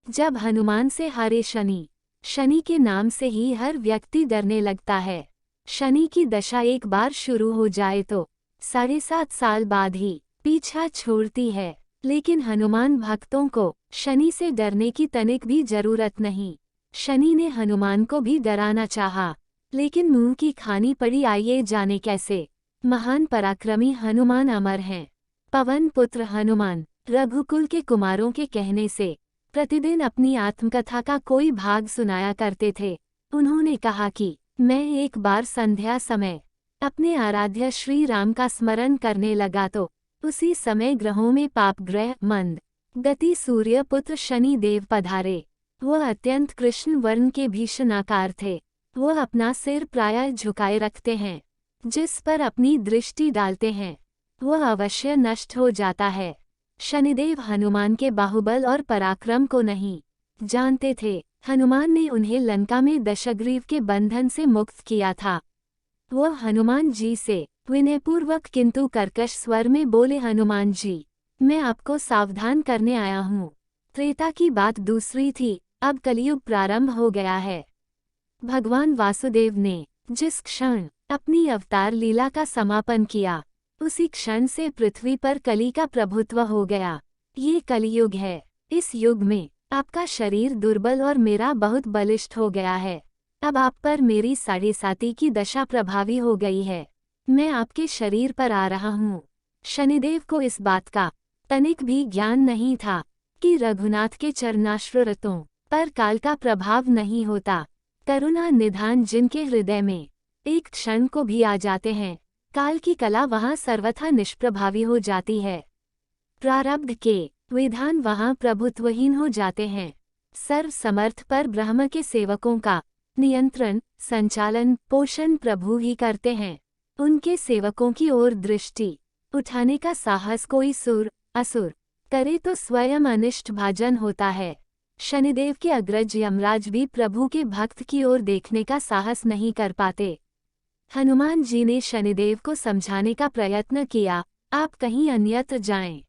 जब हनुमान से हारे शनि। शनि के नाम से ही हर व्यक्ति डरने लगता है। शनि की दशा एक बार शुरू हो जाए तो 7.5 साल बाद ही पीछा छोड़ती है। लेकिन हनुमान भक्तों को शनि से डरने की तनिक भी जरूरत नहीं। शनि ने हनुमान को भी डराना चाहा, लेकिन मुंह की खानी पड़ी। आइए जाने कैसे। महान पराक्रमी हनुमान अमर हैं। पवन पुत्र हनुमान रघुकुल के कुमारों के कहने से प्रतिदिन अपनी आत्मकथा का कोई भाग सुनाया करते थे। उन्होंने कहा कि मैं एक बार संध्या समय अपने आराध्य श्री राम का स्मरण करने लगा तो उसी समय ग्रहों में पाप ग्रह मंद गति सूर्य पुत्र शनि देव पधारे। वह अत्यंत कृष्ण वर्ण के भीषण आकार थे। वह अपना सिर प्रायः झुकाए रखते हैं। जिस पर अपनी दृष्टि डालते हैं वह अवश्य नष्ट हो जाता है। शनिदेव हनुमान के बाहुबल और पराक्रम को नहीं जानते थे। हनुमान ने उन्हें लंका में दशग्रीव के बंधन से मुक्त किया था। वह हनुमान जी से विनयपूर्वक किंतु कर्कश स्वर में बोले, हनुमान जी, मैं आपको सावधान करने आया हूँ। त्रेता की बात दूसरी थी, अब कलयुग प्रारंभ हो गया है। भगवान वासुदेव ने जिस क्षण अपनी अवतार लीला का समापन किया उसी क्षण से पृथ्वी पर कली का प्रभुत्व हो गया। ये कलियुग है। इस युग में आपका शरीर दुर्बल और मेरा बहुत बलिष्ठ हो गया है। अब आप पर मेरी 7.5 की दशा प्रभावी हो गई है। मैं आपके शरीर पर आ रहा हूँ। शनिदेव को इस बात का तनिक भी ज्ञान नहीं था कि रघुनाथ के चरणाश्रुतों पर काल का प्रभाव नहीं होता। करुणा निधान जिनके हृदय में एक क्षण को भी आ जाते हैं, काल की कला वहाँ सर्वथा निष्प्रभावी हो जाती है। प्रारब्ध के विधान वहाँ प्रभुत्वहीन हो जाते हैं। सर्व समर्थ पर ब्रह्म के सेवकों का नियंत्रण, संचालन, पोषण प्रभु ही करते हैं। उनके सेवकों की ओर दृष्टि उठाने का साहस कोई सुर असुर करे तो स्वयं अनिष्ट भाजन होता है। शनिदेव के अग्रज यमराज भी प्रभु के भक्त की ओर देखने का साहस नहीं कर पाते। हनुमान जी ने शनिदेव को समझाने का प्रयत्न किया, आप कहीं अन्यत्र जाएं।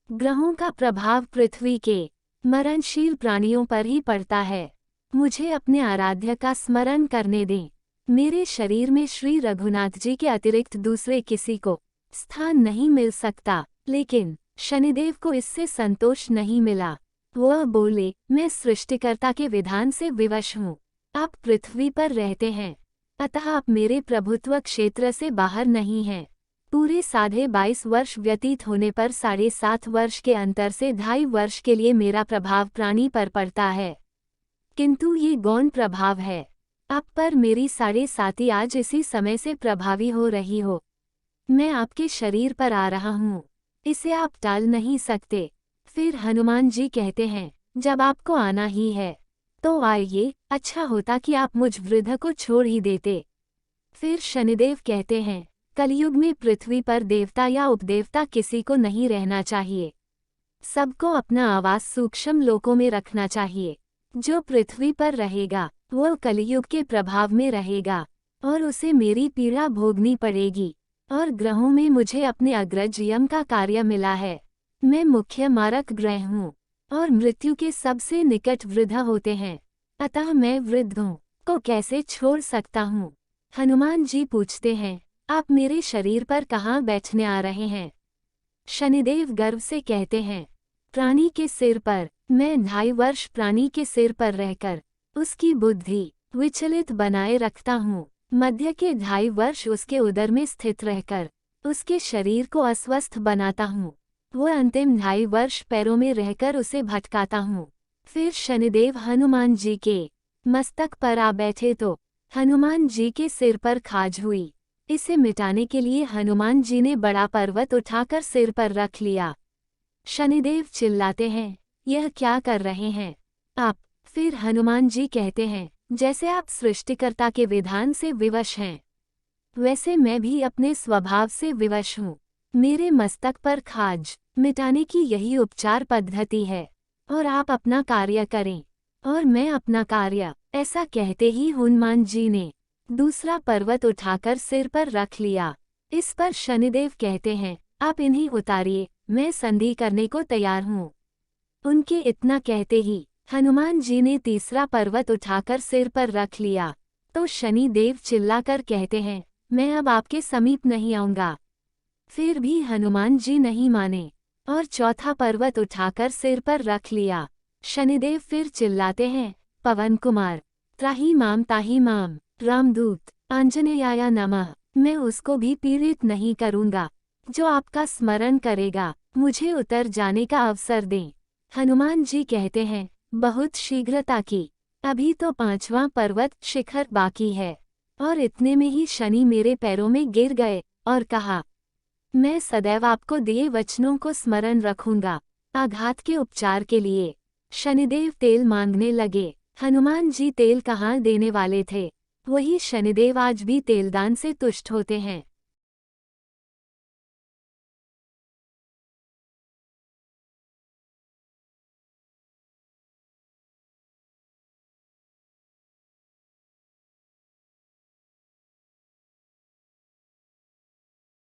ग्रहों का प्रभाव पृथ्वी के मरणशील प्राणियों पर ही पड़ता है। मुझे अपने आराध्य का स्मरण करने दें। मेरे शरीर में श्री रघुनाथ जी के अतिरिक्त दूसरे किसी को स्थान नहीं मिल सकता। लेकिन शनिदेव को इससे संतोष नहीं मिला। वह बोले, मैं सृष्टिकर्ता के विधान से विवश हूँ। आप पृथ्वी पर रहते हैं, अतः आप मेरे प्रभुत्व क्षेत्र से बाहर नहीं हैं। पूरे 22.5 वर्ष व्यतीत होने पर 7.5 वर्ष के अंतर से 2.5 वर्ष के लिए मेरा प्रभाव प्राणी पर पड़ता है, किंतु ये गौण प्रभाव है। आप पर मेरी 7.5 आज इसी समय से प्रभावी हो रही हो। मैं आपके शरीर पर आ रहा हूँ, इसे आप टाल नहीं सकते। फिर हनुमान जी कहते हैं, जब आपको आना ही है तो आइए, अच्छा होता कि आप मुझ वृद्ध को छोड़ ही देते। फिर शनिदेव कहते हैं, कलयुग में पृथ्वी पर देवता या उपदेवता किसी को नहीं रहना चाहिए। सबको अपना आवास सूक्ष्म लोकों में रखना चाहिए। जो पृथ्वी पर रहेगा वो कलयुग के प्रभाव में रहेगा और उसे मेरी पीड़ा भोगनी पड़ेगी। और ग्रहों में मुझे अपने अग्रज यम का कार्य मिला है। मैं मुख्य मारक ग्रह हूँ और मृत्यु के सबसे निकट वृद्ध होते हैं, अतः मैं वृद्धों को कैसे छोड़ सकता हूँ। हनुमान जी पूछते हैं, आप मेरे शरीर पर कहाँ बैठने आ रहे हैं। शनिदेव गर्व से कहते हैं, प्राणी के सिर पर। मैं 2.5 वर्ष प्राणी के सिर पर रहकर उसकी बुद्धि विचलित बनाए रखता हूँ। मध्य के 2.5 वर्ष उसके उदर में स्थित रहकर उसके शरीर को अस्वस्थ बनाता हूँ। वह अंतिम 2.5 वर्ष पैरों में रहकर उसे भटकाता हूँ। फिर शनिदेव हनुमान जी के मस्तक पर आ बैठे तो हनुमान जी के सिर पर खाज हुई। इसे मिटाने के लिए हनुमान जी ने बड़ा पर्वत उठाकर सिर पर रख लिया। शनिदेव चिल्लाते हैं, यह क्या कर रहे हैं आप। फिर हनुमान जी कहते हैं, जैसे आप सृष्टिकर्ता के विधान से विवश हैं, वैसे मैं भी अपने स्वभाव से विवश हूँ। मेरे मस्तक पर खाज मिटाने की यही उपचार पद्धति है और आप अपना कार्य करें और मैं अपना कार्य। ऐसा कहते ही हनुमान जी ने दूसरा पर्वत उठाकर सिर पर रख लिया। इस पर शनिदेव कहते हैं, आप इन्हें उतारिए, मैं संधि करने को तैयार हूँ। उनके इतना कहते ही हनुमान जी ने तीसरा पर्वत उठाकर सिर पर रख लिया तो शनि देव चिल्लाकर कहते हैं, मैं अब आपके समीप नहीं आऊंगा। फिर भी हनुमान जी नहीं माने और चौथा पर्वत उठाकर सिर पर रख लिया। शनिदेव फिर चिल्लाते हैं, पवन कुमार, त्राही माम ताही माम, रामदूत, आंजनेयाय नमः, मैं उसको भी पीड़ित नहीं करूंगा जो आपका स्मरण करेगा, मुझे उतर जाने का अवसर दें। हनुमान जी कहते हैं, बहुत शीघ्रता की, अभी तो 5वां पर्वत शिखर बाकी है। और इतने में ही शनि मेरे पैरों में गिर गए और कहा, मैं सदैव आपको दिए वचनों को स्मरण रखूंगा। आघात के उपचार के लिए शनिदेव तेल मांगने लगे। हनुमान जी तेल कहाँ देने वाले थे, वही शनिदेव आज भी तेलदान से तुष्ट होते हैं।